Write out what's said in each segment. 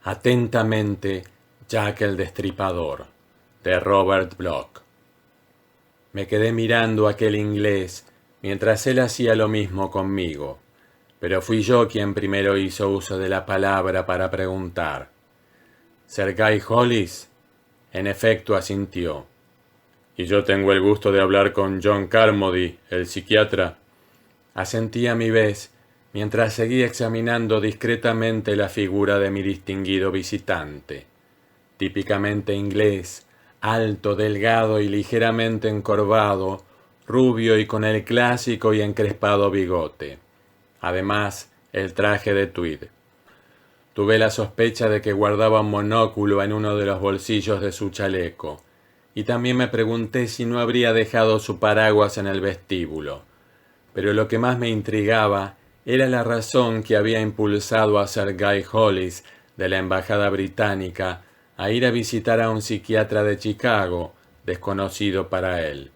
Atentamente, Jack el Destripador, de Robert Bloch. Me quedé mirando a aquel inglés mientras él hacía lo mismo conmigo, pero fui yo quien primero hizo uso de la palabra para preguntar. ¿Sir Guy Hollis? En efecto asintió. ¿Y yo tengo el gusto de hablar con John Carmody, el psiquiatra? Asentí a mi vez, mientras seguía examinando discretamente la figura de mi distinguido visitante. Típicamente inglés, alto, delgado y ligeramente encorvado, rubio y con el clásico y encrespado bigote. Además, el traje de tweed. Tuve la sospecha de que guardaba un monóculo en uno de los bolsillos de su chaleco, y también me pregunté si no habría dejado su paraguas en el vestíbulo. Pero lo que más me intrigaba era la razón que había impulsado a Sir Guy Hollis de la Embajada Británica a ir a visitar a un psiquiatra de Chicago, desconocido para él.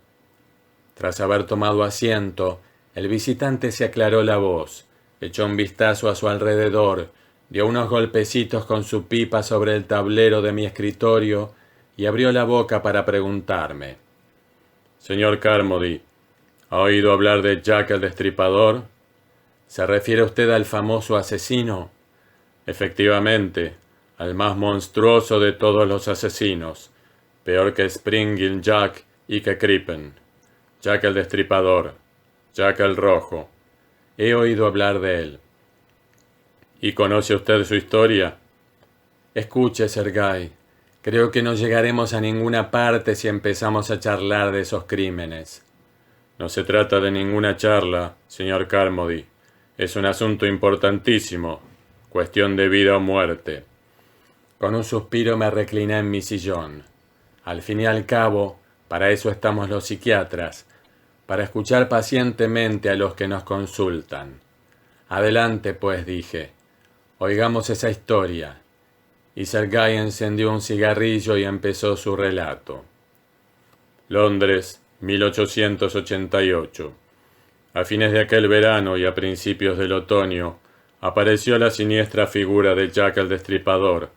Tras haber tomado asiento, el visitante se aclaró la voz, echó un vistazo a su alrededor, dio unos golpecitos con su pipa sobre el tablero de mi escritorio y abrió la boca para preguntarme. «Señor Carmody, ¿ha oído hablar de Jack el Destripador? ¿Se refiere usted al famoso asesino?» «Efectivamente, al más monstruoso de todos los asesinos, peor que Springhill Jack y que Crippen. Jack el Destripador, Jack el Rojo. He oído hablar de él». «¿Y conoce usted su historia?» «Escuche, Sir Guy, creo que no llegaremos a ninguna parte si empezamos a charlar de esos crímenes». «No se trata de ninguna charla, señor Carmody. Es un asunto importantísimo, cuestión de vida o muerte». Con un suspiro me recliné en mi sillón. Al fin y al cabo, para eso estamos los psiquiatras, para escuchar pacientemente a los que nos consultan. «Adelante, pues», dije. «Oigamos esa historia». Y Sir Guy encendió un cigarrillo y empezó su relato. Londres, 1888. A fines de aquel verano y a principios del otoño, apareció la siniestra figura de Jack el Destripador,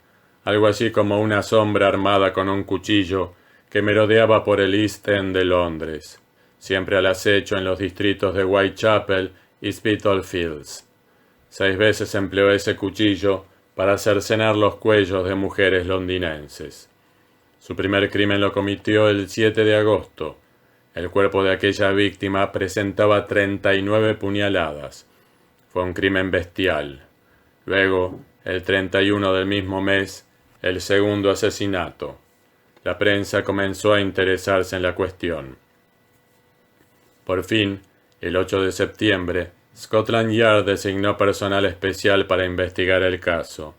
algo así como una sombra armada con un cuchillo que merodeaba por el East End de Londres, siempre al acecho en los distritos de Whitechapel y Spitalfields. 6 veces empleó ese cuchillo para cercenar los cuellos de mujeres londinenses. Su primer crimen lo cometió el 7 de agosto. El cuerpo de aquella víctima presentaba 39 puñaladas. Fue un crimen bestial. Luego, el 31 del mismo mes, el segundo asesinato. La prensa comenzó a interesarse en la cuestión. Por fin, el 8 de septiembre, Scotland Yard designó personal especial para investigar el caso.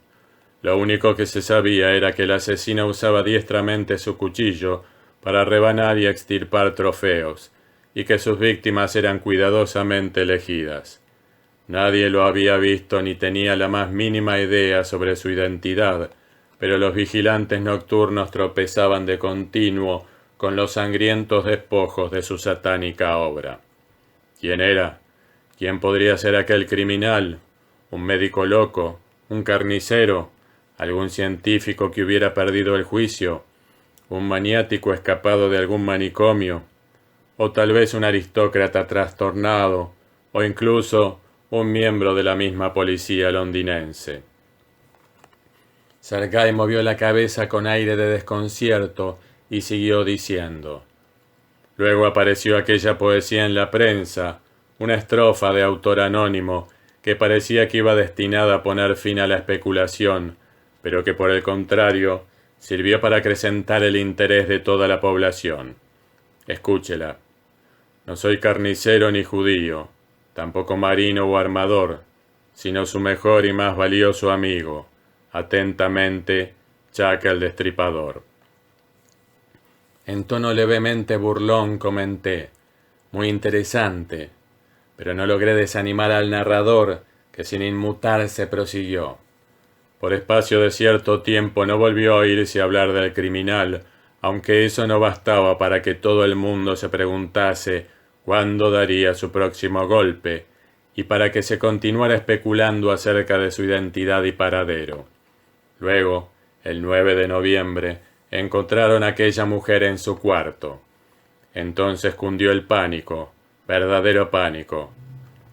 Lo único que se sabía era que el asesino usaba diestramente su cuchillo para rebanar y extirpar trofeos, y que sus víctimas eran cuidadosamente elegidas. Nadie lo había visto ni tenía la más mínima idea sobre su identidad, pero los vigilantes nocturnos tropezaban de continuo con los sangrientos despojos de su satánica obra. ¿Quién era? ¿Quién podría ser aquel criminal? ¿Un médico loco? ¿Un carnicero? ¿Algún científico que hubiera perdido el juicio? ¿Un maniático escapado de algún manicomio? ¿O tal vez un aristócrata trastornado? ¿O incluso un miembro de la misma policía londinense? Sir Guy movió la cabeza con aire de desconcierto y siguió diciendo. Luego apareció aquella poesía en la prensa, una estrofa de autor anónimo que parecía que iba destinada a poner fin a la especulación, pero que por el contrario sirvió para acrecentar el interés de toda la población. Escúchela. No soy carnicero ni judío, tampoco marino o armador, sino su mejor y más valioso amigo. Atentamente, Jack el Destripador. En tono levemente burlón comenté, muy interesante, pero no logré desanimar al narrador, que sin inmutarse prosiguió. Por espacio de cierto tiempo no volvió a oírse hablar del criminal, aunque eso no bastaba para que todo el mundo se preguntase cuándo daría su próximo golpe, y para que se continuara especulando acerca de su identidad y paradero. Luego, el 9 de noviembre, encontraron a aquella mujer en su cuarto. Entonces cundió el pánico, verdadero pánico.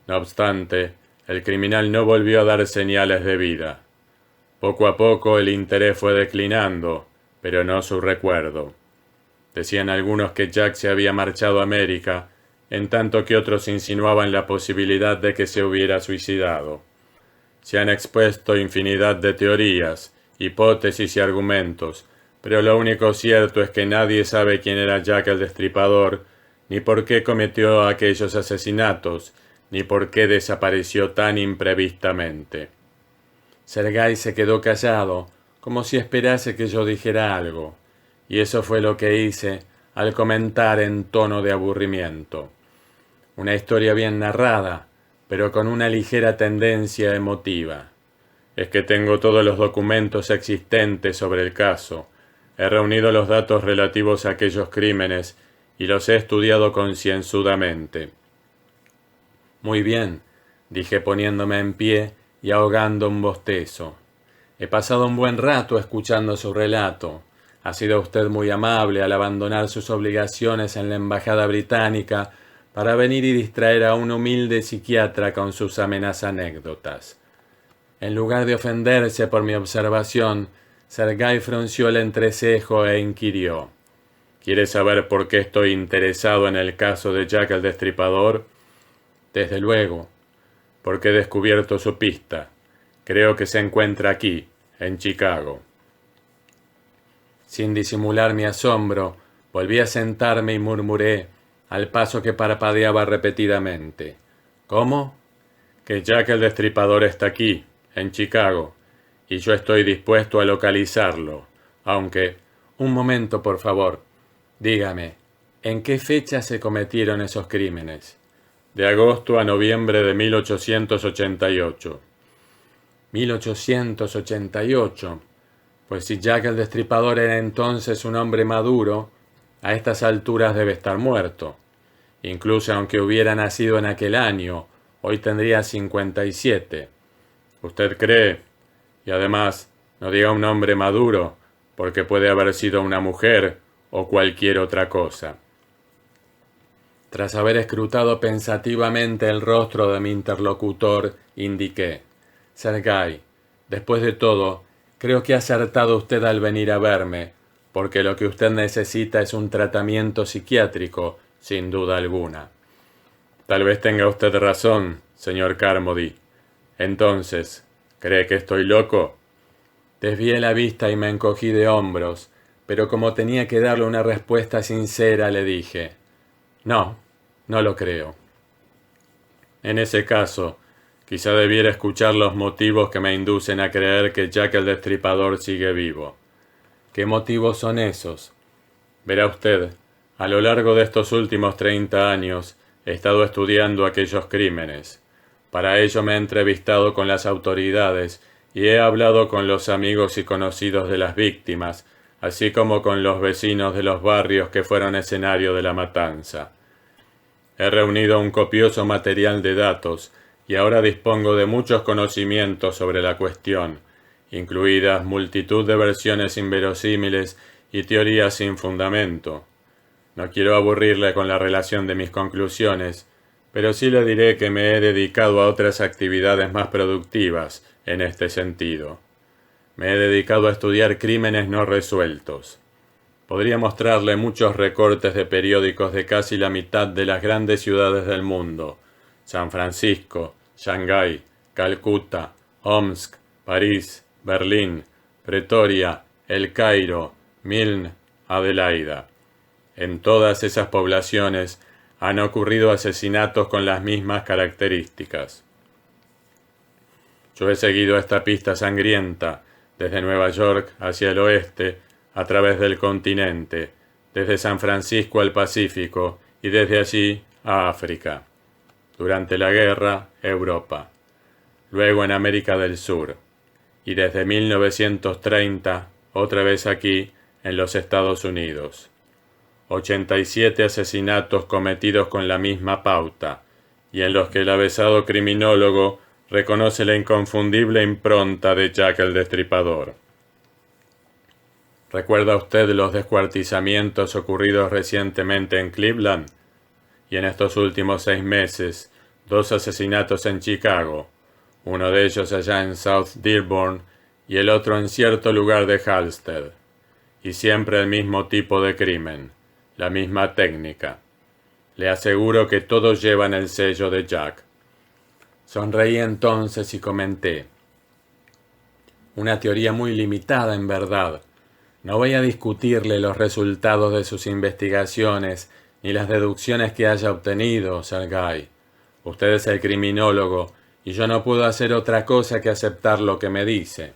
No obstante, el criminal no volvió a dar señales de vida. Poco a poco el interés fue declinando, pero no su recuerdo. Decían algunos que Jack se había marchado a América, en tanto que otros insinuaban la posibilidad de que se hubiera suicidado. Se han expuesto infinidad de teorías, hipótesis y argumentos, pero lo único cierto es que nadie sabe quién era Jack el Destripador, ni por qué cometió aquellos asesinatos, ni por qué desapareció tan imprevistamente. Sergei se quedó callado, como si esperase que yo dijera algo, y eso fue lo que hice al comentar en tono de aburrimiento. Una historia bien narrada, pero con una ligera tendencia emotiva. Es que tengo todos los documentos existentes sobre el caso. He reunido los datos relativos a aquellos crímenes y los he estudiado concienzudamente. Muy bien, dije poniéndome en pie y ahogando un bostezo. He pasado un buen rato escuchando su relato. Ha sido usted muy amable al abandonar sus obligaciones en la embajada británica para venir y distraer a un humilde psiquiatra con sus amenas anécdotas. En lugar de ofenderse por mi observación, Sergei frunció el entrecejo e inquirió: ¿Quiere saber por qué estoy interesado en el caso de Jack el Destripador? Desde luego, porque he descubierto su pista. Creo que se encuentra aquí, en Chicago. Sin disimular mi asombro, volví a sentarme y murmuré, al paso que parpadeaba repetidamente: ¿Cómo? Que Jack el Destripador está aquí, en Chicago, y yo estoy dispuesto a localizarlo, aunque... Un momento, por favor. Dígame, ¿en qué fecha se cometieron esos crímenes? De agosto a noviembre de 1888. 1888. Pues si Jack el Destripador era entonces un hombre maduro, a estas alturas debe estar muerto. Incluso aunque hubiera nacido en aquel año, hoy tendría 57. ¿Usted cree? Y además, no diga un hombre maduro, porque puede haber sido una mujer o cualquier otra cosa. Tras haber escrutado pensativamente el rostro de mi interlocutor, indiqué: Sergei, después de todo, creo que ha acertado usted al venir a verme, porque lo que usted necesita es un tratamiento psiquiátrico, sin duda alguna. Tal vez tenga usted razón, señor Carmody. Entonces, ¿cree que estoy loco? Desvié la vista y me encogí de hombros, pero como tenía que darle una respuesta sincera, le dije: No, no lo creo. En ese caso, quizá debiera escuchar los motivos que me inducen a creer que Jack el Destripador sigue vivo. ¿Qué motivos son esos? Verá usted, a lo largo de estos últimos 30 años he estado estudiando aquellos crímenes. Para ello me he entrevistado con las autoridades y he hablado con los amigos y conocidos de las víctimas, así como con los vecinos de los barrios que fueron escenario de la matanza. He reunido un copioso material de datos y ahora dispongo de muchos conocimientos sobre la cuestión, incluidas multitud de versiones inverosímiles y teorías sin fundamento. No quiero aburrirle con la relación de mis conclusiones, pero sí le diré que me he dedicado a otras actividades más productivas en este sentido. Me he dedicado a estudiar crímenes no resueltos. Podría mostrarle muchos recortes de periódicos de casi la mitad de las grandes ciudades del mundo: San Francisco, Shanghái, Calcuta, Omsk, París, Berlín, Pretoria, El Cairo, Milne, Adelaida. En todas esas poblaciones han ocurrido asesinatos con las mismas características. Yo he seguido esta pista sangrienta desde Nueva York hacia el oeste, a través del continente, desde San Francisco al Pacífico y desde allí a África. Durante la guerra, Europa. Luego en América del Sur. Y desde 1930, otra vez aquí, en los Estados Unidos. 87 asesinatos cometidos con la misma pauta, y en los que el avesado criminólogo reconoce la inconfundible impronta de Jack el Destripador. ¿Recuerda usted los descuartizamientos ocurridos recientemente en Cleveland? Y en estos últimos 6 meses, 2 asesinatos en Chicago, uno de ellos allá en South Dearborn y el otro en cierto lugar de Halstead. Y siempre el mismo tipo de crimen, la misma técnica. Le aseguro que todos llevan el sello de Jack. Sonreí entonces y comenté: una teoría muy limitada en verdad. No voy a discutirle los resultados de sus investigaciones ni las deducciones que haya obtenido, Sergei. Usted es el criminólogo y yo no puedo hacer otra cosa que aceptar lo que me dice.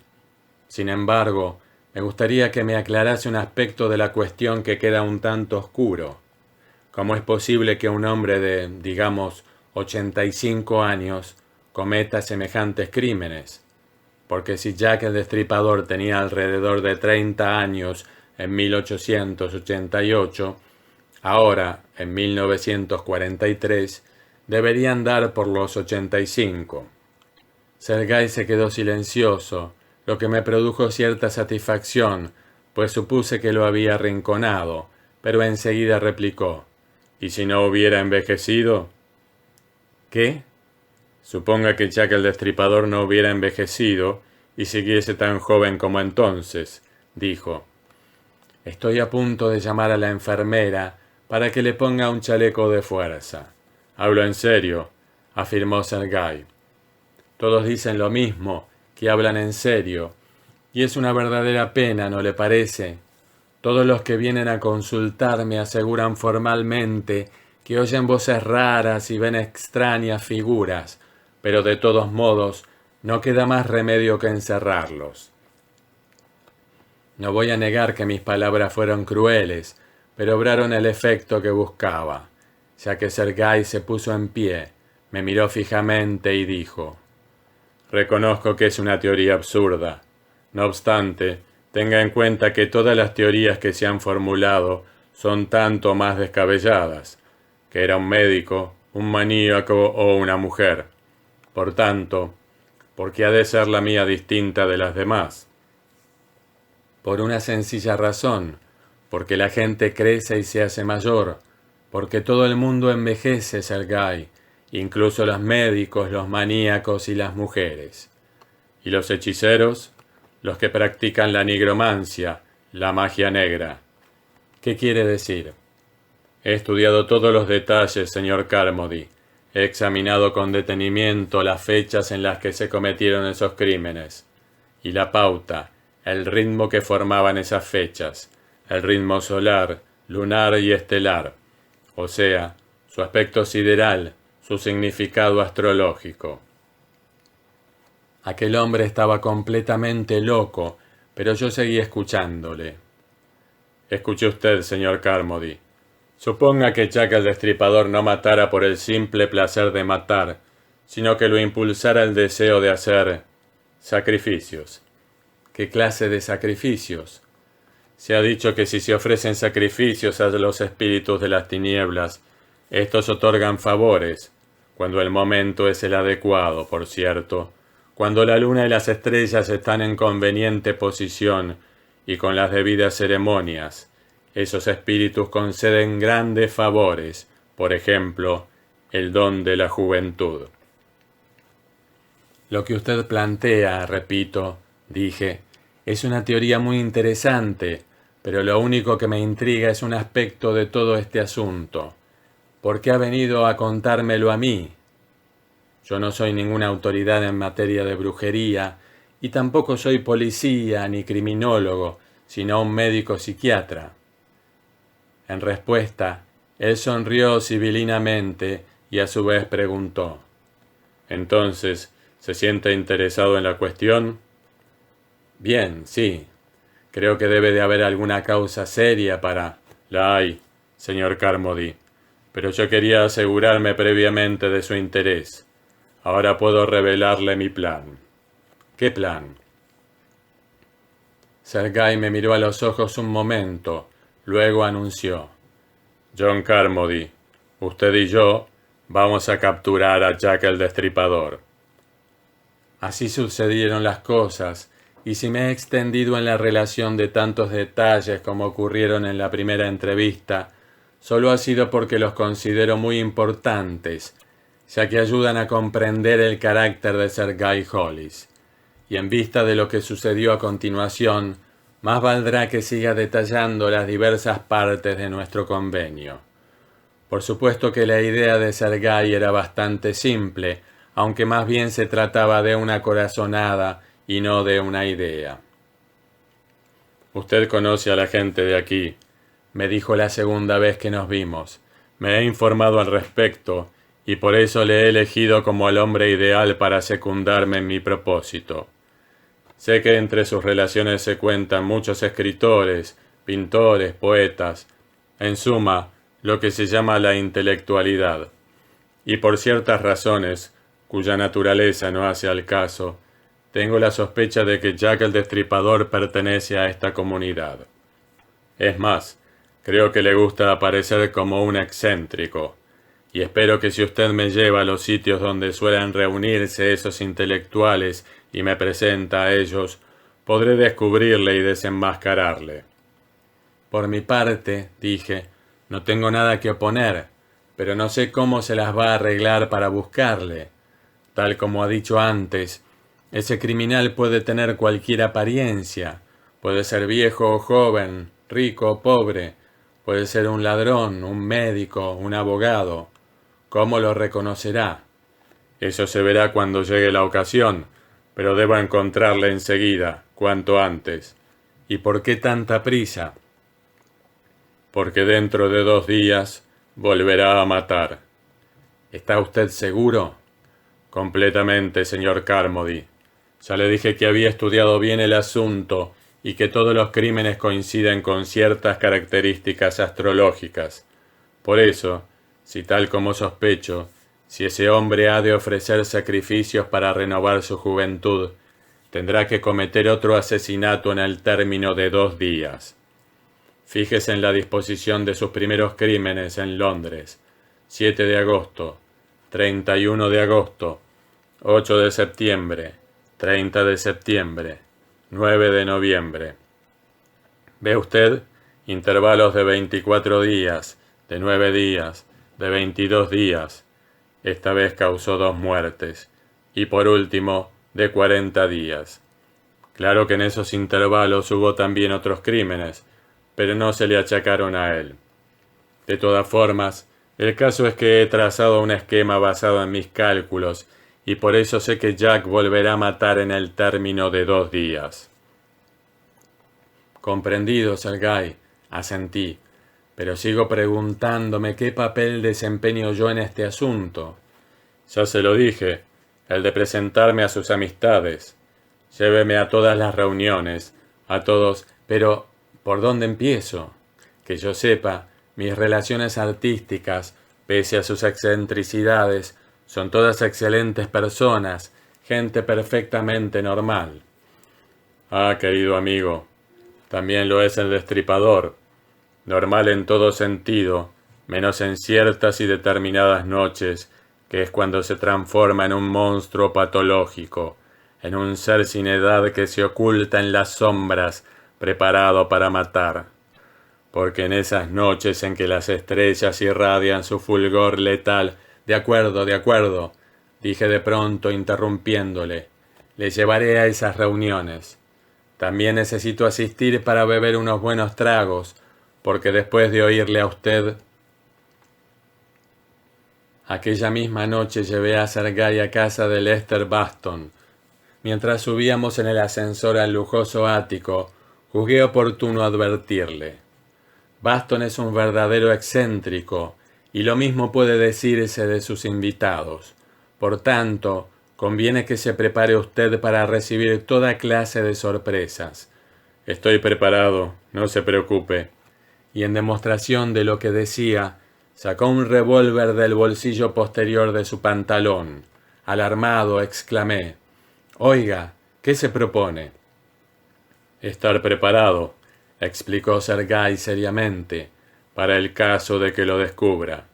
Sin embargo, me gustaría que me aclarase un aspecto de la cuestión que queda un tanto oscuro. ¿Cómo es posible que un hombre de, digamos, 85 años cometa semejantes crímenes? Porque si Jack el Destripador tenía alrededor de 30 años en 1888, ahora, en 1943, debería andar por los 85. Sergei se quedó silencioso, lo que me produjo cierta satisfacción, pues supuse que lo había arrinconado, pero enseguida replicó: ¿y si no hubiera envejecido? ¿Qué? Suponga que Jack el Destripador no hubiera envejecido y siguiese tan joven como entonces, dijo. Estoy a punto de llamar a la enfermera para que le ponga un chaleco de fuerza. Hablo en serio, afirmó Sergei. Todos dicen lo mismo, que hablan en serio, y es una verdadera pena, ¿no le parece? Todos los que vienen a consultarme aseguran formalmente que oyen voces raras y ven extrañas figuras, pero de todos modos no queda más remedio que encerrarlos. No voy a negar que mis palabras fueron crueles, pero obraron el efecto que buscaba, ya que Sergei se puso en pie, me miró fijamente y dijo: reconozco que es una teoría absurda. No obstante, tenga en cuenta que todas las teorías que se han formulado son tanto más descabelladas, que era un médico, un maníaco o una mujer. Por tanto, ¿por qué ha de ser la mía distinta de las demás? Por una sencilla razón, porque la gente crece y se hace mayor, porque todo el mundo envejece, Sergei, incluso los médicos, los maníacos y las mujeres. ¿Y los hechiceros? Los que practican la nigromancia, la magia negra. ¿Qué quiere decir? He estudiado todos los detalles, señor Carmody. He examinado con detenimiento las fechas en las que se cometieron esos crímenes, y la pauta, el ritmo que formaban esas fechas, el ritmo solar, lunar y estelar, o sea, su aspecto sideral, su significado astrológico. Aquel hombre estaba completamente loco, pero yo seguí escuchándole. Escuche usted, señor Carmody. Suponga que Jack el Destripador no matara por el simple placer de matar, sino que lo impulsara el deseo de hacer sacrificios. ¿Qué clase de sacrificios? Se ha dicho que si se ofrecen sacrificios a los espíritus de las tinieblas, estos otorgan favores, cuando el momento es el adecuado, por cierto, cuando la luna y las estrellas están en conveniente posición y con las debidas ceremonias. Esos espíritus conceden grandes favores, por ejemplo, el don de la juventud. Lo que usted plantea, repito, dije, es una teoría muy interesante, pero lo único que me intriga es un aspecto de todo este asunto. ¿Por qué ha venido a contármelo a mí? Yo no soy ninguna autoridad en materia de brujería, y tampoco soy policía ni criminólogo, sino un médico psiquiatra. En respuesta, él sonrió sibilinamente y a su vez preguntó: ¿entonces se siente interesado en la cuestión? Bien, sí. Creo que debe de haber alguna causa seria para... La hay, señor Carmody, pero yo quería asegurarme previamente de su interés. Ahora puedo revelarle mi plan. ¿Qué plan? Sergei me miró a los ojos un momento. Luego anunció: John Carmody, usted y yo vamos a capturar a Jack el Destripador. Así sucedieron las cosas, y si me he extendido en la relación de tantos detalles como ocurrieron en la primera entrevista, solo ha sido porque los considero muy importantes, ya que ayudan a comprender el carácter de Sir Guy Hollis. Y en vista de lo que sucedió a continuación, más valdrá que siga detallando las diversas partes de nuestro convenio. Por supuesto que la idea de Sir Guy era bastante simple, aunque más bien se trataba de una corazonada y no de una idea. «Usted conoce a la gente de aquí», me dijo la segunda vez que nos vimos. «Me he informado al respecto, y por eso le he elegido como el hombre ideal para secundarme en mi propósito. Sé que entre sus relaciones se cuentan muchos escritores, pintores, poetas, en suma, lo que se llama la intelectualidad. Y por ciertas razones, cuya naturaleza no hace al caso, tengo la sospecha de que Jack el Destripador pertenece a esta comunidad. Es más, creo que le gusta aparecer como un excéntrico, y espero que si usted me lleva a los sitios donde suelen reunirse esos intelectuales y me presenta a ellos, podré descubrirle y desenmascararle». «Por mi parte», dije, «no tengo nada que oponer, pero no sé cómo se las va a arreglar para buscarle. Tal como ha dicho antes, ese criminal puede tener cualquier apariencia, puede ser viejo o joven, rico o pobre, puede ser un ladrón, un médico, un abogado. ¿Cómo lo reconocerá? Eso se verá cuando llegue la ocasión, pero debo encontrarle enseguida, cuanto antes. ¿Y por qué tanta prisa?» «Porque dentro de 2 días volverá a matar». «¿Está usted seguro?» «Completamente, señor Carmody. Ya le dije que había estudiado bien el asunto y que todos los crímenes coinciden con ciertas características astrológicas. Por eso, si tal como sospecho, si ese hombre ha de ofrecer sacrificios para renovar su juventud, tendrá que cometer otro asesinato en el término de 2 días. Fíjese en la disposición de sus primeros crímenes en Londres: 7 de agosto, 31 de agosto, 8 de septiembre, 30 de septiembre, 9 de noviembre. ¿Ve usted? Intervalos de 24 días, de 9 días, de 22 días. Esta vez causó 2 muertes. Y por último, de 40 días. Claro que en esos intervalos hubo también otros crímenes, pero no se le achacaron a él. De todas formas, el caso es que he trazado un esquema basado en mis cálculos, y por eso sé que Jack volverá a matar en el término de 2 días. «Comprendido, Sir Guy», asentí, «pero sigo preguntándome qué papel desempeño yo en este asunto». «Ya se lo dije, el de presentarme a sus amistades. Lléveme a todas las reuniones, a todos, pero ¿por dónde empiezo? Que yo sepa, mis relaciones artísticas, pese a sus excentricidades, son todas excelentes personas, gente perfectamente normal». «Ah, querido amigo, también lo es el Destripador, normal en todo sentido, menos en ciertas y determinadas noches, que es cuando se transforma en un monstruo patológico, en un ser sin edad que se oculta en las sombras, preparado para matar. Porque en esas noches en que las estrellas irradian su fulgor letal, de acuerdo, dije de pronto interrumpiéndole, le llevaré a esas reuniones. También necesito asistir para beber unos buenos tragos, porque después de oírle a usted... Aquella misma noche llevé a Sir Guy a casa de Lester Baston. Mientras subíamos en el ascensor al lujoso ático, juzgué oportuno advertirle: «Baston es un verdadero excéntrico, y lo mismo puede decirse de sus invitados. Por tanto, conviene que se prepare usted para recibir toda clase de sorpresas». «Estoy preparado, no se preocupe». Y en demostración de lo que decía, sacó un revólver del bolsillo posterior de su pantalón. Alarmado, exclamé: «Oiga, ¿qué se propone?» «Estar preparado», explicó Sir Guy seriamente, «para el caso de que lo descubra».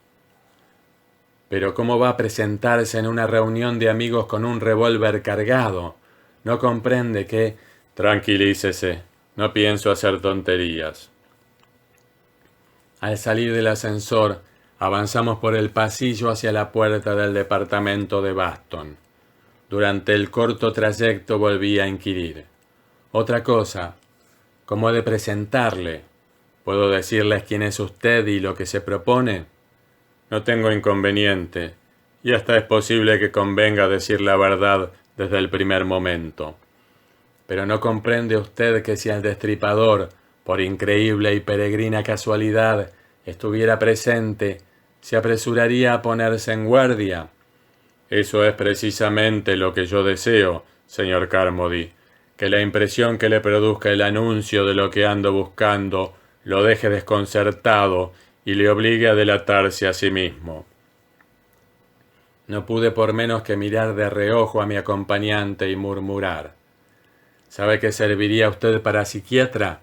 «Pero ¿cómo va a presentarse en una reunión de amigos con un revólver cargado? ¿No comprende que, Tranquilícese, no pienso hacer tonterías. Al salir del ascensor, avanzamos por el pasillo hacia la puerta del departamento de Baston. Durante el corto trayecto volví a inquirir. Otra cosa, ¿cómo he de presentarle? ¿Puedo decirles quién es usted y lo que se propone? No tengo inconveniente, y hasta es posible que convenga decir la verdad desde el primer momento. Pero ¿no comprende usted que si el destripador, por increíble y peregrina casualidad, estuviera presente, se apresuraría a ponerse en guardia? Eso es precisamente lo que yo deseo, señor Carmody, que la impresión que le produzca el anuncio de lo que ando buscando lo deje desconcertado y le obligue a delatarse a sí mismo. No pude por menos que mirar de reojo a mi acompañante y murmurar: ¿Sabe que serviría usted para psiquiatra?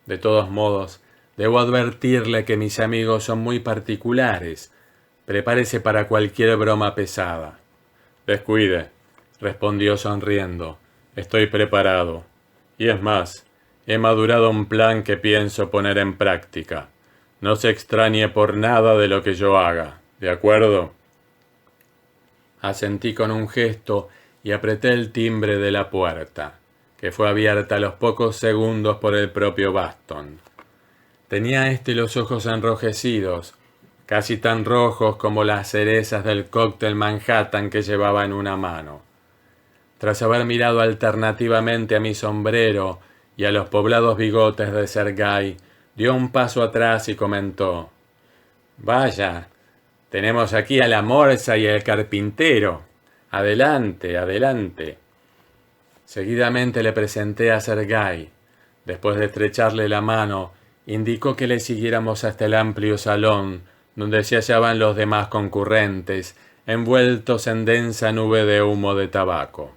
De todos modos, debo advertirle que mis amigos son muy particulares. Prepárese para cualquier broma pesada. Descuide, respondió sonriendo. Estoy preparado. Y es más, he madurado un plan que pienso poner en práctica. No se extrañe por nada de lo que yo haga, ¿de acuerdo? Asentí con un gesto y apreté el timbre de la puerta, que fue abierta a los pocos segundos por el propio Baston. Tenía los ojos enrojecidos, casi tan rojos como las cerezas del cóctel Manhattan que llevaba en una mano. Tras haber mirado alternativamente a mi sombrero y a los poblados bigotes de Sergei, dio un paso atrás y comentó: «Vaya, tenemos aquí a la morsa y al carpintero. Adelante, adelante». Seguidamente le presenté a Sergei. Después de estrecharle la mano, indicó que le siguiéramos hasta el amplio salón, donde se hallaban los demás concurrentes, envueltos en densa nube de humo de tabaco.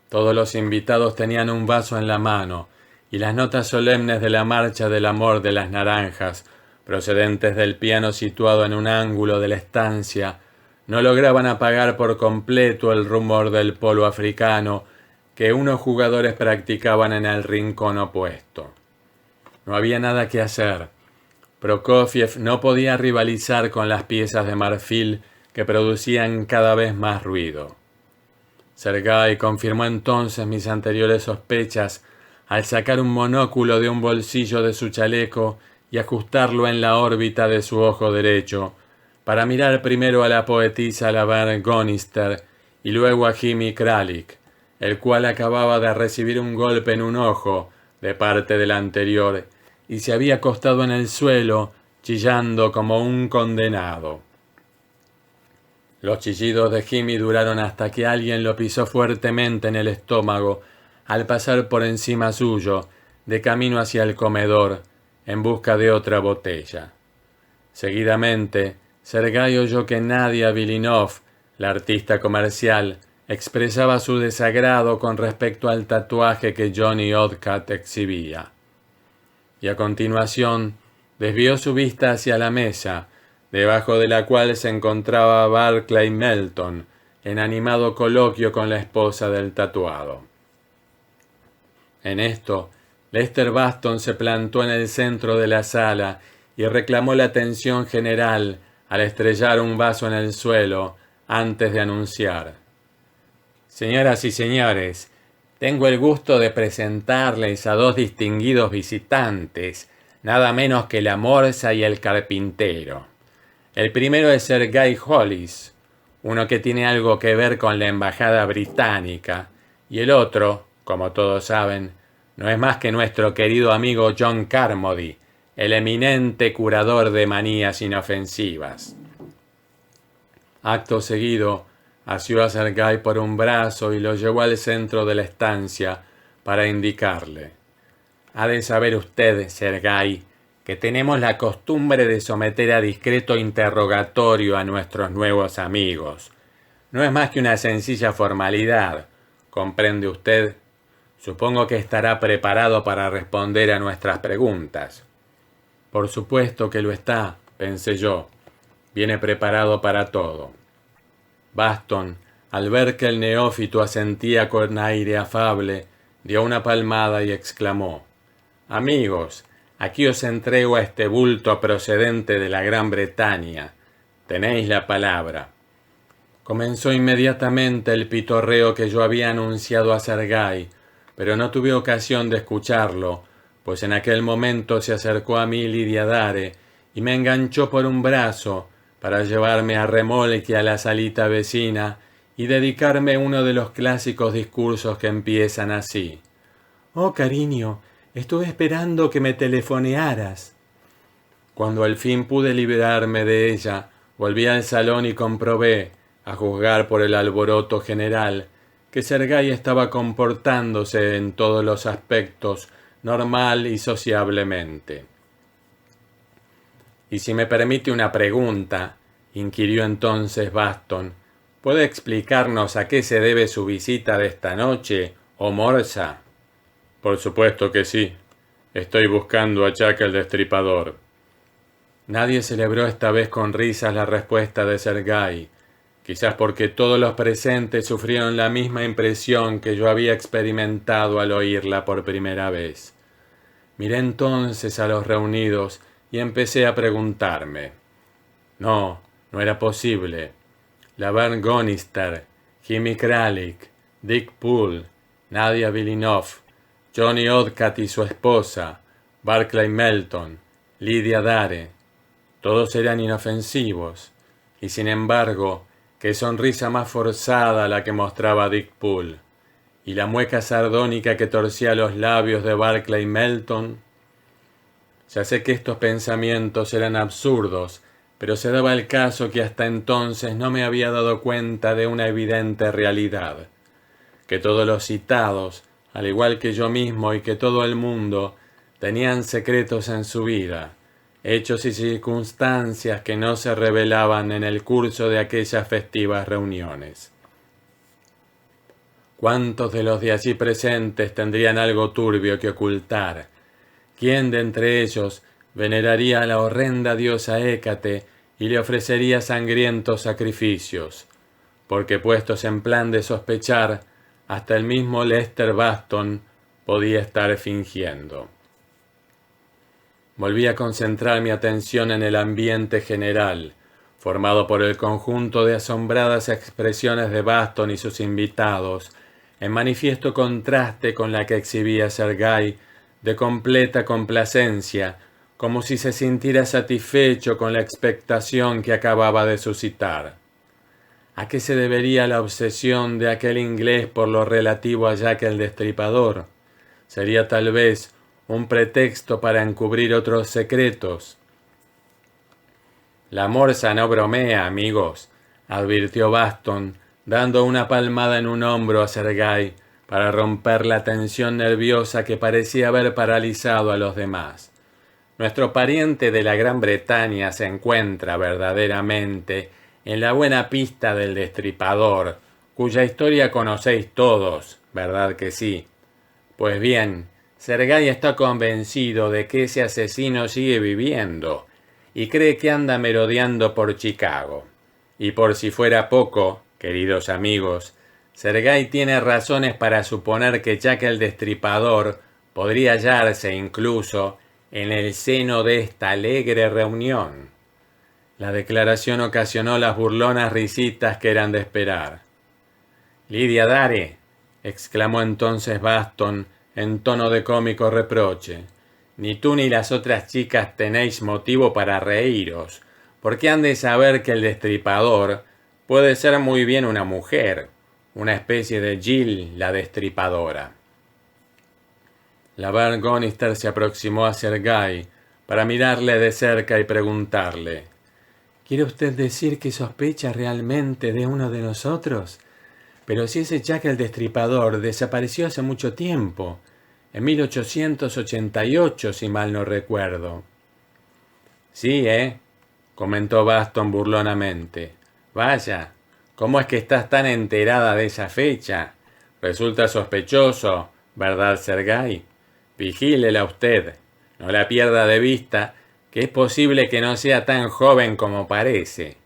Todos los invitados tenían un vaso en la mano, y las notas solemnes de la marcha del amor de las naranjas, procedentes del piano situado en un ángulo de la estancia, no lograban apagar por completo el rumor del polo africano que unos jugadores practicaban en el rincón opuesto. No había nada que hacer. Prokofiev no podía rivalizar con las piezas de marfil que producían cada vez más ruido. Sergei confirmó entonces mis anteriores sospechas al sacar un monóculo de un bolsillo de su chaleco y ajustarlo en la órbita de su ojo derecho, para mirar primero a la poetisa Laverne Gonister y luego a Jimmy Kralik, el cual acababa de recibir un golpe en un ojo de parte del anterior y se había acostado en el suelo chillando como un condenado. Los chillidos de Jimmy duraron hasta que alguien lo pisó fuertemente en el estómago al pasar por encima suyo, de camino hacia el comedor, en busca de otra botella. Seguidamente, Sergei oyó que Nadia Vilinov, la artista comercial, expresaba su desagrado con respecto al tatuaje que Johnny Odcat exhibía. Y a continuación, desvió su vista hacia la mesa, debajo de la cual se encontraba Barclay Melton, en animado coloquio con la esposa del tatuado. En esto, Lester Baston se plantó en el centro de la sala y reclamó la atención general al estrellar un vaso en el suelo antes de anunciar: «Señoras y señores, tengo el gusto de presentarles a dos distinguidos visitantes, nada menos que la morsa y el carpintero. El primero es Sergei Hollis, uno que tiene algo que ver con la embajada británica, y el otro, como todos saben, no es más que nuestro querido amigo John Carmody, el eminente curador de manías inofensivas». Acto seguido, asió a Sergei por un brazo y lo llevó al centro de la estancia para indicarle: «Ha de saber usted, Sergei, que tenemos la costumbre de someter a discreto interrogatorio a nuestros nuevos amigos. No es más que una sencilla formalidad, ¿comprende usted? Supongo que estará preparado para responder a nuestras preguntas». «Por supuesto que lo está», pensé yo. «Viene preparado para todo». Baston, al ver que el neófito asentía con aire afable, dio una palmada y exclamó: «Amigos, aquí os entrego a este bulto procedente de la Gran Bretaña. Tenéis la palabra». Comenzó inmediatamente el pitorreo que yo había anunciado a Sergei, pero no tuve ocasión de escucharlo, pues en aquel momento se acercó a mí Lidia Dare y me enganchó por un brazo para llevarme a remolque a la salita vecina y dedicarme uno de los clásicos discursos que empiezan así: «Oh, cariño, estuve esperando que me telefonearas». Cuando al fin pude liberarme de ella, volví al salón y comprobé, a juzgar por el alboroto general, que Sergei estaba comportándose en todos los aspectos normal y sociablemente. «Y si me permite una pregunta», inquirió entonces Baston, «¿puede explicarnos a qué se debe su visita de esta noche, oh Morsa?» «Por supuesto que sí. Estoy buscando a Jack el Destripador». Nadie celebró esta vez con risas la respuesta de Sergei, quizás porque todos los presentes sufrieron la misma impresión que yo había experimentado al oírla por primera vez. Miré entonces a los reunidos y empecé a preguntarme. No era posible. Laverne Gonister, Jimmy Kralik, Dick Poole, Nadia Villeneuve, Johnny Odcat y su esposa, Barclay Melton, Lidia Dare, todos eran inofensivos, y sin embargo, qué sonrisa más forzada la que mostraba Dick Poole, y la mueca sardónica que torcía los labios de Barclay Melton. Ya sé que estos pensamientos eran absurdos, pero se daba el caso que hasta entonces no me había dado cuenta de una evidente realidad, que todos los citados, al igual que yo mismo y que todo el mundo, tenían secretos en su vida, hechos y circunstancias que no se revelaban en el curso de aquellas festivas reuniones. ¿Cuántos de los de allí presentes tendrían algo turbio que ocultar? ¿Quién de entre ellos veneraría a la horrenda diosa Hécate y le ofrecería sangrientos sacrificios? Porque puestos en plan de sospechar, hasta el mismo Lester Baston podía estar fingiendo. Volví a concentrar mi atención en el ambiente general, formado por el conjunto de asombradas expresiones de Baston y sus invitados, en manifiesto contraste con la que exhibía Sergei, de completa complacencia, como si se sintiera satisfecho con la expectación que acababa de suscitar. ¿A qué se debería la obsesión de aquel inglés por lo relativo a Jack el Destripador? Sería tal vez un pretexto para encubrir otros secretos. «La morsa no bromea, amigos», advirtió Baston, dando una palmada en un hombro a Sergei para romper la tensión nerviosa que parecía haber paralizado a los demás. «Nuestro pariente de la Gran Bretaña se encuentra verdaderamente en la buena pista del Destripador, cuya historia conocéis todos, ¿verdad que sí? Pues bien, Sergei está convencido de que ese asesino sigue viviendo y cree que anda merodeando por Chicago. Y por si fuera poco, queridos amigos, Sergei tiene razones para suponer que Jack el Destripador podría hallarse incluso en el seno de esta alegre reunión». La declaración ocasionó las burlonas risitas que eran de esperar. «Lidia Dare», exclamó entonces Baston en tono de cómico reproche, «ni tú ni las otras chicas tenéis motivo para reíros, porque han de saber que el Destripador puede ser muy bien una mujer, una especie de Jill la Destripadora». Laverne Gonister se aproximó a Sergei para mirarle de cerca y preguntarle: «¿Quiere usted decir que sospecha realmente de uno de nosotros? Pero si ese Jack el Destripador desapareció hace mucho tiempo, en 1888, si mal no recuerdo». «Sí, comentó Baston burlonamente. «Vaya, ¿cómo es que estás tan enterada de esa fecha? Resulta sospechoso, ¿verdad, Sergei? Vigílela usted, no la pierda de vista, que es posible que no sea tan joven como parece».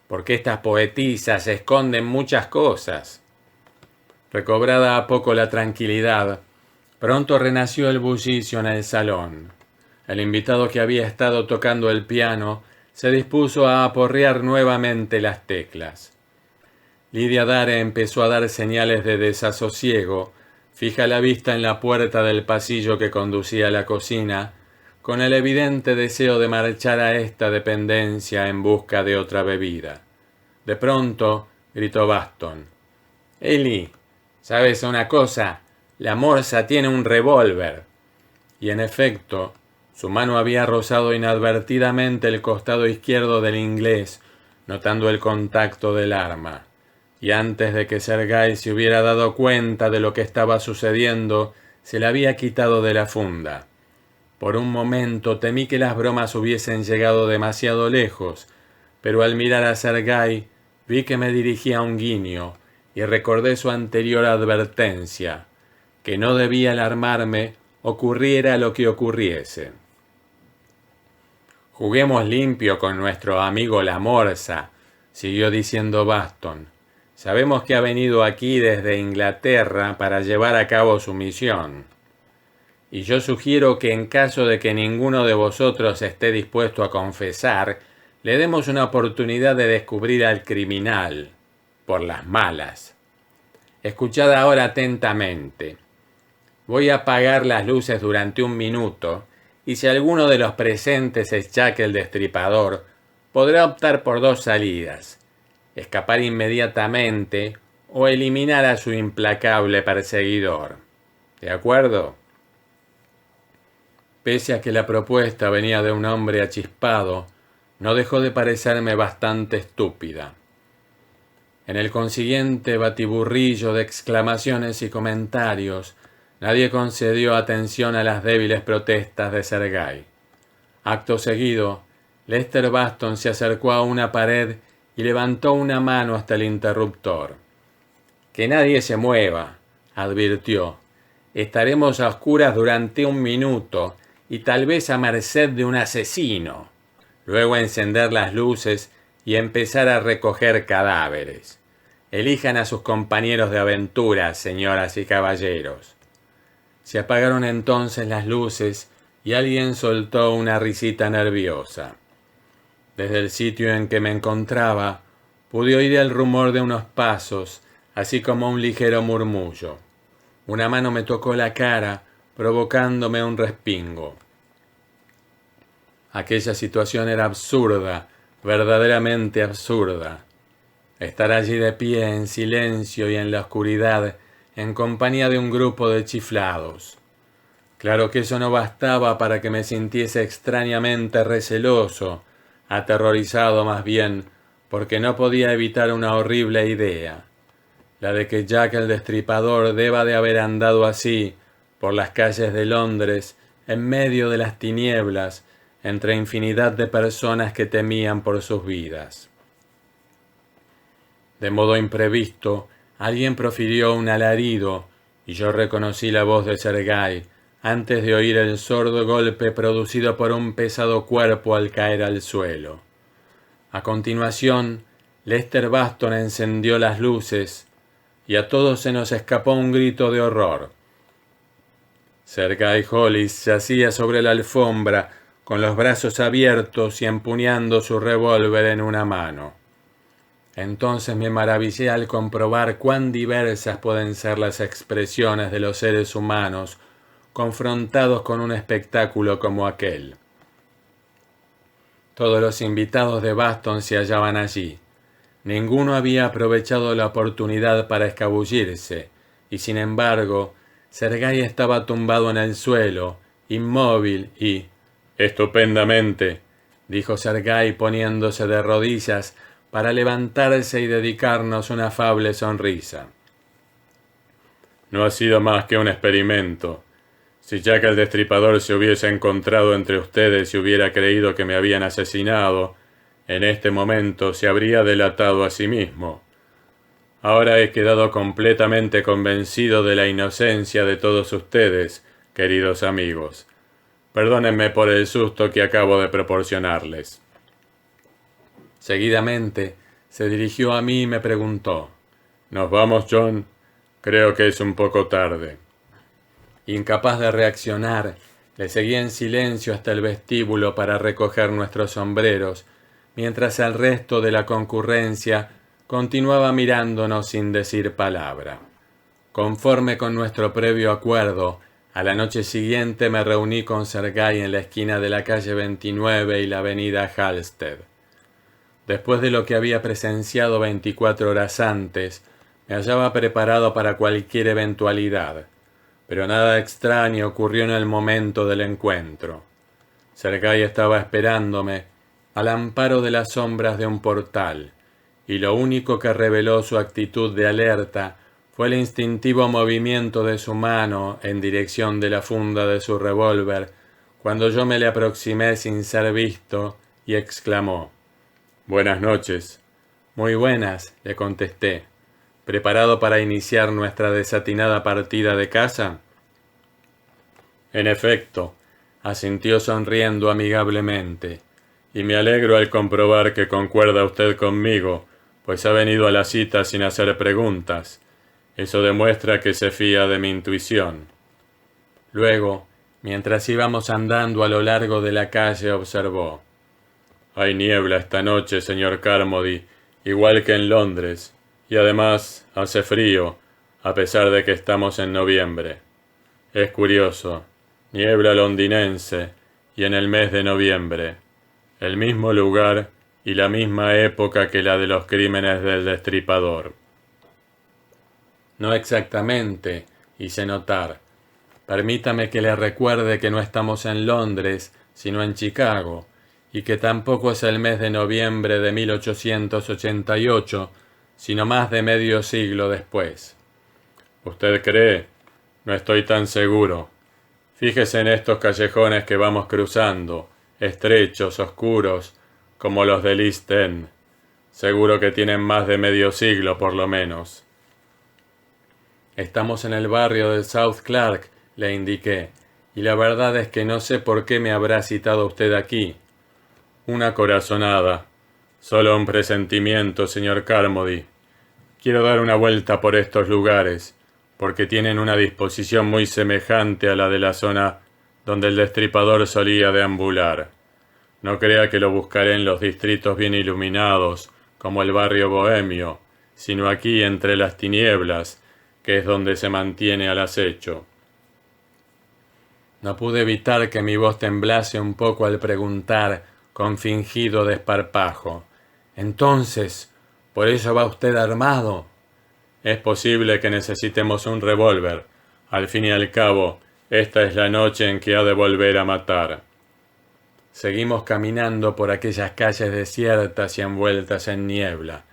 porque estas poetisas esconden muchas cosas. Recobrada a poco la tranquilidad, pronto renació el bullicio en el salón. El invitado que había estado tocando el piano se dispuso a aporrear nuevamente las teclas. Lidia Dare empezó a dar señales de desasosiego, fija la vista en la puerta del pasillo que conducía a la cocina, con el evidente deseo de marchar a esta dependencia en busca de otra bebida. De pronto gritó Baston: «Eli, ¿sabes una cosa? La morsa tiene un revólver». Y en efecto, su mano había rozado inadvertidamente el costado izquierdo del inglés, notando el contacto del arma. Y antes de que Sergei se hubiera dado cuenta de lo que estaba sucediendo, se la había quitado de la funda. Por un momento temí que las bromas hubiesen llegado demasiado lejos, pero al mirar a Sergei vi que me dirigía un guiño y recordé su anterior advertencia, que no debía alarmarme ocurriera lo que ocurriese. «Juguemos limpio con nuestro amigo la morsa», siguió diciendo Baston. «Sabemos que ha venido aquí desde Inglaterra para llevar a cabo su misión. Y yo sugiero que en caso de que ninguno de vosotros esté dispuesto a confesar, le demos una oportunidad de descubrir al criminal, por las malas. Escuchad ahora atentamente. Voy a apagar las luces durante 1 minuto, y si alguno de los presentes es Jack el Destripador, podrá optar por 2 salidas: escapar inmediatamente o eliminar a su implacable perseguidor. ¿De acuerdo?». Pese a que la propuesta venía de un hombre achispado, no dejó de parecerme bastante estúpida. En el consiguiente batiburrillo de exclamaciones y comentarios, nadie concedió atención a las débiles protestas de Sergei. Acto seguido, Lester Baston se acercó a una pared y levantó una mano hasta el interruptor. «Que nadie se mueva», advirtió. «Estaremos a oscuras durante 1 minuto y tal vez a merced de un asesino. Luego encender las luces y empezar a recoger cadáveres. Elijan a sus compañeros de aventura, señoras y caballeros». Se apagaron entonces las luces y alguien soltó una risita nerviosa. Desde el sitio en que me encontraba, pude oír el rumor de unos pasos, así como un ligero murmullo. Una mano me tocó la cara, provocándome un respingo. Aquella situación era absurda, verdaderamente absurda. Estar allí de pie, en silencio y en la oscuridad, en compañía de un grupo de chiflados. Claro que eso no bastaba para que me sintiese extrañamente receloso, aterrorizado más bien, porque no podía evitar una horrible idea, la de que Jack el Destripador deba de haber andado así por las calles de Londres, en medio de las tinieblas, entre infinidad de personas que temían por sus vidas. De modo imprevisto, alguien profirió un alarido, y yo reconocí la voz de Sergei, antes de oír el sordo golpe producido por un pesado cuerpo al caer al suelo. A continuación, Lester Baston encendió las luces, y a todos se nos escapó un grito de horror. Sergei Hollis yacía sobre la alfombra, con los brazos abiertos y empuñando su revólver en una mano. Entonces me maravillé al comprobar cuán diversas pueden ser las expresiones de los seres humanos confrontados con un espectáculo como aquel. Todos los invitados de Baston se hallaban allí. Ninguno había aprovechado la oportunidad para escabullirse, y sin embargo, Sergei estaba tumbado en el suelo, inmóvil y... «Estupendamente», dijo Sergei poniéndose de rodillas para levantarse y dedicarnos una afable sonrisa. «No ha sido más que un experimento. Si Jack el Destripador se hubiese encontrado entre ustedes y hubiera creído que me habían asesinado, en este momento se habría delatado a sí mismo. Ahora he quedado completamente convencido de la inocencia de todos ustedes, queridos amigos. Perdónenme por el susto que acabo de proporcionarles». Seguidamente, se dirigió a mí y me preguntó: ¿Nos vamos, John? Creo que es un poco tarde. Incapaz de reaccionar, le seguí en silencio hasta el vestíbulo para recoger nuestros sombreros, mientras el resto de la concurrencia continuaba mirándonos sin decir palabra. Conforme con nuestro previo acuerdo, a la noche siguiente me reuní con Sergei en la esquina de la calle 29 y la avenida Halsted. Después de lo que había presenciado 24 horas antes, me hallaba preparado para cualquier eventualidad, pero nada extraño ocurrió en el momento del encuentro. Sergei estaba esperándome al amparo de las sombras de un portal, y lo único que reveló su actitud de alerta fue el instintivo movimiento de su mano en dirección de la funda de su revólver, cuando yo me le aproximé sin ser visto y exclamó: «Buenas noches». «Muy buenas», le contesté. «¿Preparado para iniciar nuestra desatinada partida de caza?» «En efecto», asintió sonriendo amigablemente, «y me alegro al comprobar que concuerda usted conmigo, pues ha venido a la cita sin hacer preguntas. Eso demuestra que se fía de mi intuición». Luego, mientras íbamos andando a lo largo de la calle, observó: «Hay niebla esta noche, señor Carmody, igual que en Londres, y además hace frío, a pesar de que estamos en noviembre. Es curioso, niebla londinense, y en el mes de noviembre, el mismo lugar y la misma época que la de los crímenes del Destripador». «No exactamente», hice notar. «Permítame que le recuerde que no estamos en Londres, sino en Chicago, y que tampoco es el mes de noviembre de 1888, sino más de medio siglo después». «¿Usted cree? No estoy tan seguro. Fíjese en estos callejones que vamos cruzando, estrechos, oscuros, como los del East End. Seguro que tienen más de medio siglo por lo menos». «Estamos en el barrio de South Clark», le indiqué, «y la verdad es que no sé por qué me habrá citado usted aquí». «Una corazonada. Solo un presentimiento, señor Carmody. Quiero dar una vuelta por estos lugares, porque tienen una disposición muy semejante a la de la zona donde el Destripador solía deambular. No crea que lo buscaré en los distritos bien iluminados, como el barrio bohemio, sino aquí entre las tinieblas, que es donde se mantiene al acecho». No pude evitar que mi voz temblase un poco al preguntar, con fingido desparpajo: «Entonces, ¿por eso va usted armado?» «Es posible que necesitemos un revólver. Al fin y al cabo, esta es la noche en que ha de volver a matar». Seguimos caminando por aquellas calles desiertas y envueltas en niebla.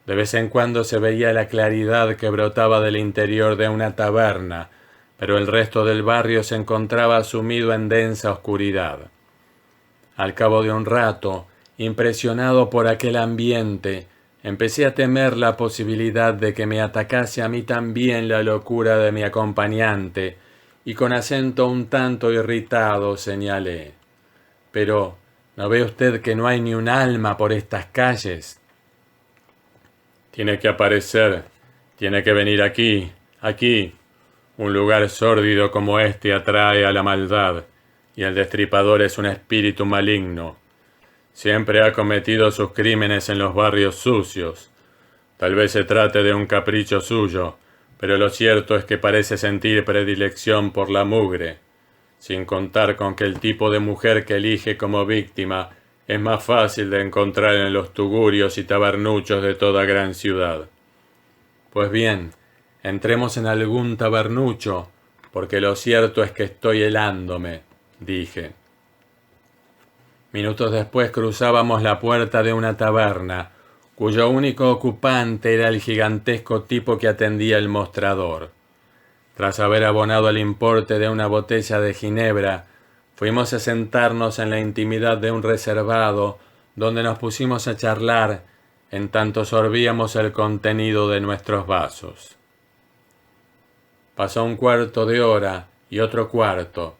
De vez en cuando se veía la claridad que brotaba del interior de una taberna, pero el resto del barrio se encontraba sumido en densa oscuridad. Al cabo de un rato, impresionado por aquel ambiente, empecé a temer la posibilidad de que me atacase a mí también la locura de mi acompañante, y con acento un tanto irritado señalé: «Pero, ¿no ve usted que no hay ni un alma por estas calles?» «Tiene que aparecer, tiene que venir aquí, aquí. Un lugar sórdido como este atrae a la maldad, y el Destripador es un espíritu maligno. Siempre ha cometido sus crímenes en los barrios sucios. Tal vez se trate de un capricho suyo, pero lo cierto es que parece sentir predilección por la mugre, sin contar con que el tipo de mujer que elige como víctima es más fácil de encontrar en los tugurios y tabernuchos de toda gran ciudad. Pues bien, entremos en algún tabernucho, porque lo cierto es que estoy helándome», dije. Minutos después cruzábamos la puerta de una taberna, cuyo único ocupante era el gigantesco tipo que atendía el mostrador. Tras haber abonado el importe de una botella de ginebra, fuimos a sentarnos en la intimidad de un reservado, donde nos pusimos a charlar, en tanto sorbíamos el contenido de nuestros vasos. Pasó un cuarto de hora y otro cuarto,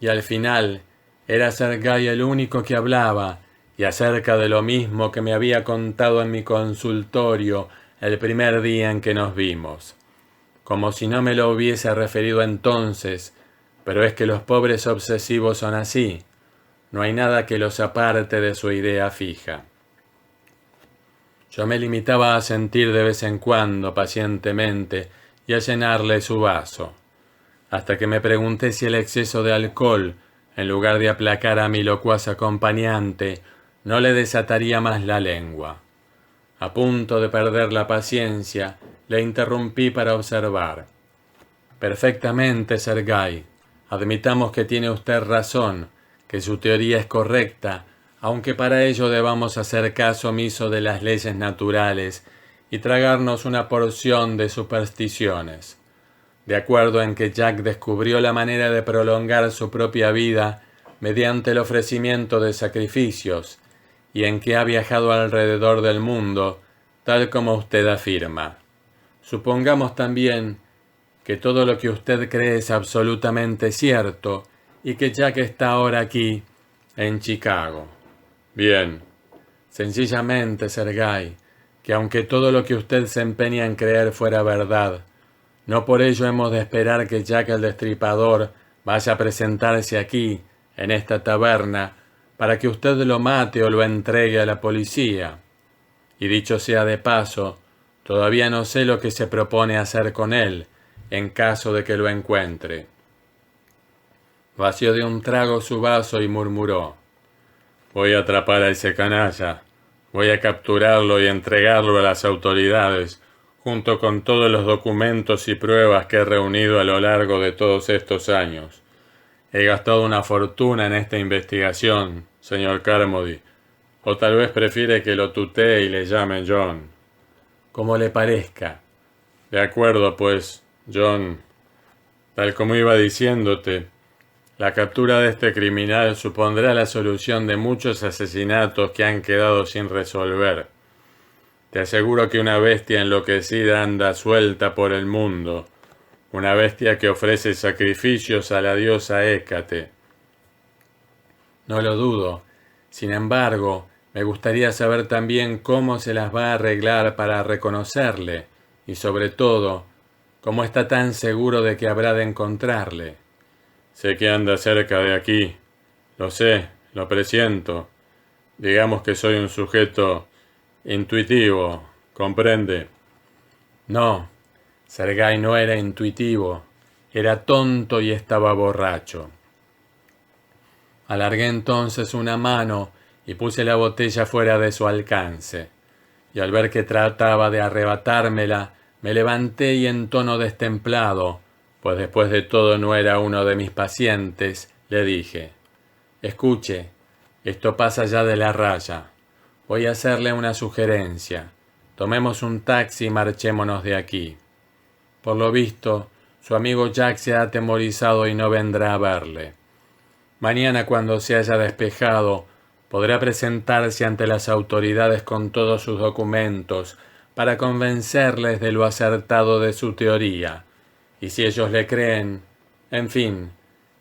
y al final era Sergei el único que hablaba, y acerca de lo mismo que me había contado en mi consultorio el primer día en que nos vimos, como si no me lo hubiese referido entonces, pero es que los pobres obsesivos son así, no hay nada que los aparte de su idea fija. Yo me limitaba a sentir de vez en cuando pacientemente y a llenarle su vaso, hasta que me pregunté si el exceso de alcohol, en lugar de aplacar a mi locuaz acompañante, no le desataría más la lengua. A punto de perder la paciencia, le interrumpí para observar. Perfectamente, Sergei. Admitamos que tiene usted razón, que su teoría es correcta, aunque para ello debamos hacer caso omiso de las leyes naturales y tragarnos una porción de supersticiones. De acuerdo en que Jack descubrió la manera de prolongar su propia vida mediante el ofrecimiento de sacrificios, y en que ha viajado alrededor del mundo, tal como usted afirma. Supongamos también que todo lo que usted cree es absolutamente cierto y que Jack está ahora aquí, en Chicago. Bien, sencillamente, Sergei, que aunque todo lo que usted se empeña en creer fuera verdad, no por ello hemos de esperar que Jack el Destripador vaya a presentarse aquí, en esta taberna, para que usted lo mate o lo entregue a la policía. Y dicho sea de paso, todavía no sé lo que se propone hacer con él, en caso de que lo encuentre. Vació de un trago su vaso y murmuró: voy a atrapar a ese canalla, voy a capturarlo y entregarlo a las autoridades, junto con todos los documentos y pruebas que he reunido a lo largo de todos estos años. He gastado una fortuna en esta investigación, señor Carmody, o tal vez prefiere que lo tutee y le llame John. Como le parezca. De acuerdo, pues, John. Tal como iba diciéndote, la captura de este criminal supondrá la solución de muchos asesinatos que han quedado sin resolver. Te aseguro que una bestia enloquecida anda suelta por el mundo, una bestia que ofrece sacrificios a la diosa Hécate. No lo dudo. Sin embargo, me gustaría saber también cómo se las va a arreglar para reconocerle, y sobre todo, cómo está tan seguro de que habrá de encontrarle. Sé que anda cerca de aquí. Lo sé, lo presiento. Digamos que soy un sujeto intuitivo, ¿comprende? No, Sergei no era intuitivo, era tonto y estaba borracho. Alargué entonces una mano y puse la botella fuera de su alcance, y al ver que trataba de arrebatármela, me levanté y en tono destemplado, pues después de todo no era uno de mis pacientes, le dije: escuche, esto pasa ya de la raya. Voy a hacerle una sugerencia. Tomemos un taxi y marchémonos de aquí. Por lo visto, su amigo Jack se ha atemorizado y no vendrá a verle. Mañana, cuando se haya despejado, podrá presentarse ante las autoridades con todos sus documentos para convencerles de lo acertado de su teoría. Y si ellos le creen, en fin,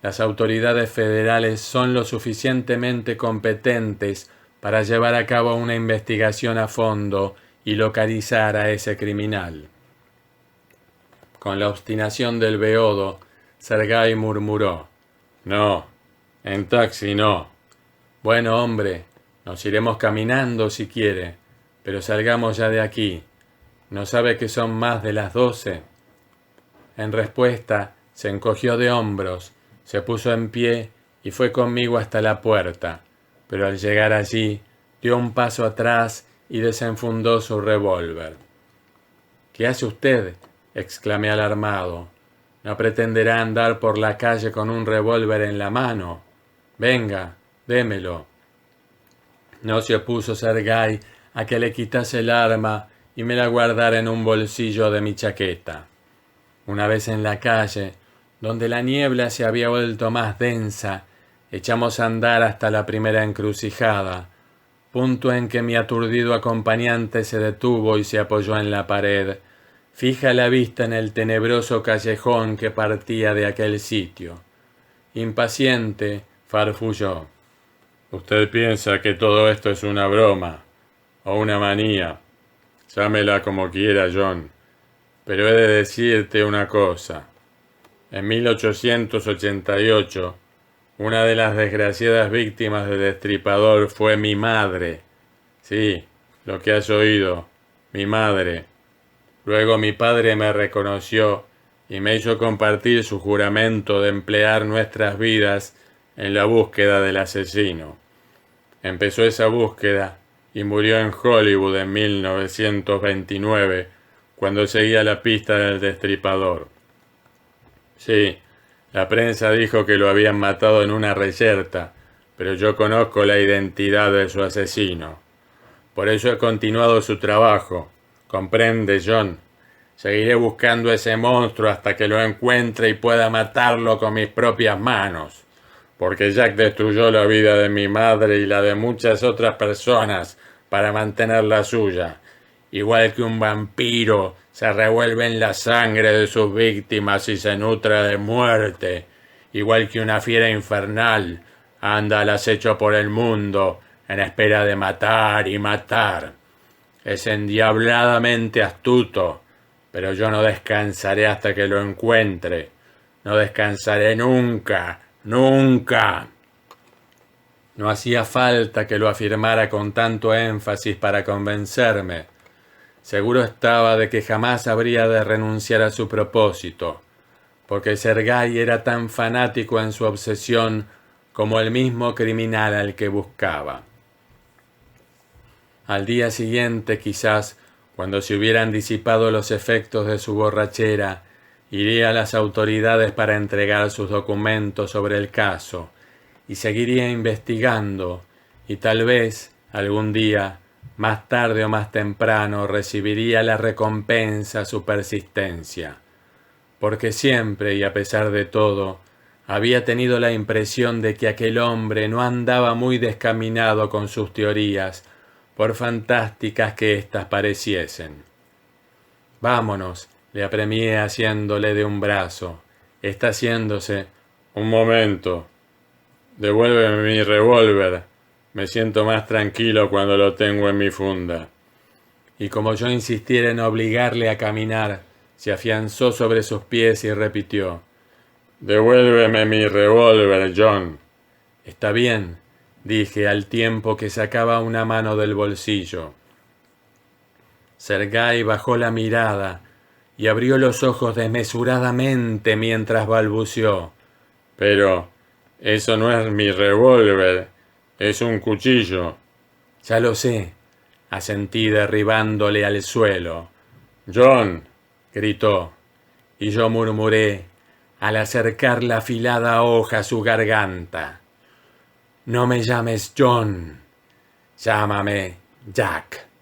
las autoridades federales son lo suficientemente competentes para llevar a cabo una investigación a fondo y localizar a ese criminal. Con la obstinación del beodo, Sergei murmuró: no, en taxi no. Bueno, hombre, nos iremos caminando si quiere, pero salgamos ya de aquí. ¿No sabe que son más de las 12? En respuesta, se encogió de hombros, se puso en pie y fue conmigo hasta la puerta, pero al llegar allí, dio un paso atrás y desenfundó su revólver. ¿Qué hace usted?, exclamé alarmado. ¿No pretenderá andar por la calle con un revólver en la mano? Venga, démelo. No se opuso Sergei a que le quitase el arma y me la guardara en un bolsillo de mi chaqueta. Una vez en la calle, donde la niebla se había vuelto más densa, echamos a andar hasta la primera encrucijada, punto en que mi aturdido acompañante se detuvo y se apoyó en la pared, fija la vista en el tenebroso callejón que partía de aquel sitio. Impaciente, farfulló: Usted piensa que todo esto es una broma o una manía. Llámela como quiera, John. Pero he de decirte una cosa. En 1888, una de las desgraciadas víctimas del Destripador fue mi madre. Sí, lo que has oído, mi madre. Luego mi padre me reconoció y me hizo compartir su juramento de emplear nuestras vidas en la búsqueda del asesino. Empezó esa búsqueda y murió en Hollywood en 1929, cuando seguía la pista del Destripador. Sí, la prensa dijo que lo habían matado en una reyerta, pero yo conozco la identidad de su asesino. Por eso he continuado su trabajo. ¿Comprende, John? Seguiré buscando a ese monstruo hasta que lo encuentre y pueda matarlo con mis propias manos. Porque Jack destruyó la vida de mi madre y la de muchas otras personas para mantener la suya. Igual que un vampiro se revuelve en la sangre de sus víctimas y se nutre de muerte. Igual que una fiera infernal anda al acecho por el mundo en espera de matar y matar. Es endiabladamente astuto, pero yo no descansaré hasta que lo encuentre. No descansaré nunca, nunca. No hacía falta que lo afirmara con tanto énfasis para convencerme. Seguro estaba de que jamás habría de renunciar a su propósito, porque Sergei era tan fanático en su obsesión como el mismo criminal al que buscaba. Al día siguiente, quizás, cuando se hubieran disipado los efectos de su borrachera, iría a las autoridades para entregar sus documentos sobre el caso, y seguiría investigando, y tal vez, algún día, más tarde o más temprano, recibiría la recompensa a su persistencia. Porque siempre, y a pesar de todo, había tenido la impresión de que aquel hombre no andaba muy descaminado con sus teorías, por fantásticas que éstas pareciesen. Vámonos, le apremié haciéndole de un brazo. Está haciéndose. Un momento. Devuélveme mi revólver. Me siento más tranquilo cuando lo tengo en mi funda. Y como yo insistiera en obligarle a caminar, se afianzó sobre sus pies y repitió: Devuélveme mi revólver, John. Está bien, dije al tiempo que sacaba una mano del bolsillo. Sergei bajó la mirada y abrió los ojos desmesuradamente mientras balbuceó: Pero eso no es mi revólver, es un cuchillo. Ya lo sé, asentí derribándole al suelo. John, gritó, y yo murmuré al acercar la afilada hoja a su garganta: No me llames John, llámame Jack.